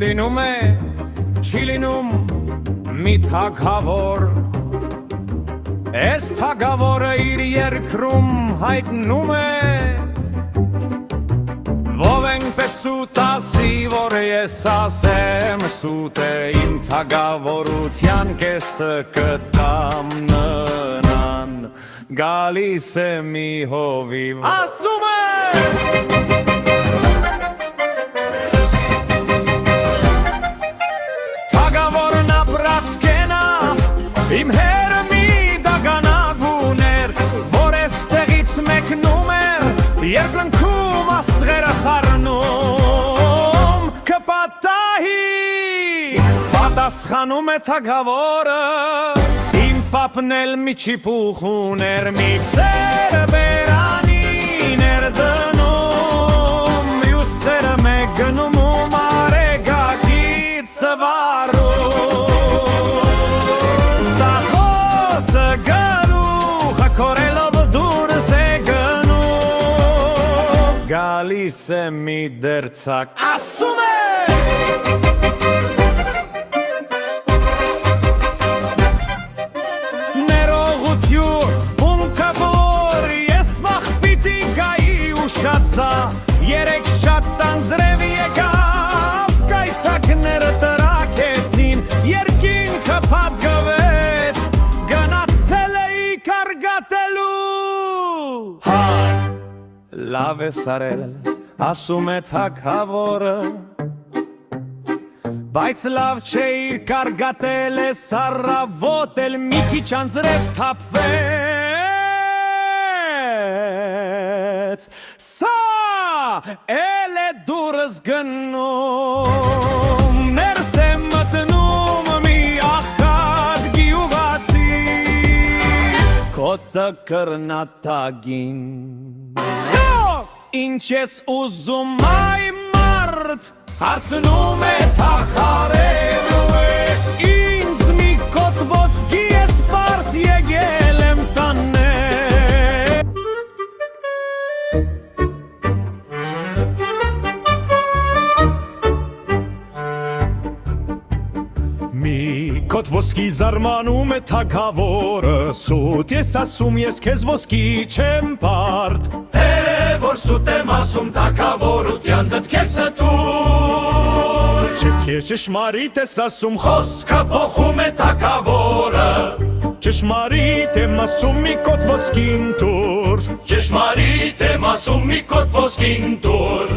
լինում է, չի լինում մի թագավոր Էս թագավորը իր երկրում հայտնում է Ովենք պես սուտ ասի, որ ես ասեմ Սուտ է իմ թագավորության կեսը կտամ նրան Գալիս է մի հովիվ ասում է Թագավորն ապրած կենա իմ հերը մի դագանակ ուներ Որ ես տեղից մեկնում էր երկնքում աստղերը խառնում Կպատահի պատասխանում է թագավորը Իմ պապն էլ մի չիպուխ ուներ Միքսերը բերանին էր դնում Մյուսերը մեկ գնում ու մարեգակից սվարում Ստախոսը գլուխը կորելով դուրս է գնում Գալիս է մի դերցակ ասում է Երեք շատ տանձրև եկավ, կայցակները տրակեցին, երկինքը պատգվեց, գնացել էի կարգատելու Հայ, լավ է սարել, ասում է թագավորը Բայց լավ չէ իր կարգատել է սարավոտ էլ մի քիչ անձրև թափվեց Սա էլ է դուրս գնում Ներս է մտնում մի աղքատ գյուղացի Քոտը կրնատագին Ինչ ես ուզում այ մարդ Հարցնում է թախարելու է Ինձ մի կոտ ոսկի ես պարդ եկել եմ տանել Մի կոտ ոսկի զարմանում է թագավորը Սուտ ես ասում ես քեզ ոսկի չեմ պարդ Որ սուտ եմ ասում թագավորության դդքեսը տուր Քեզ ճշմարիտ ես ասում Խոսքը փոխում է թագավորը Ճշմարիտ եմ ասում մի կոտ ոսկին տուր Ճշմարիտ եմ ասում մի կոտ ոսկին տուր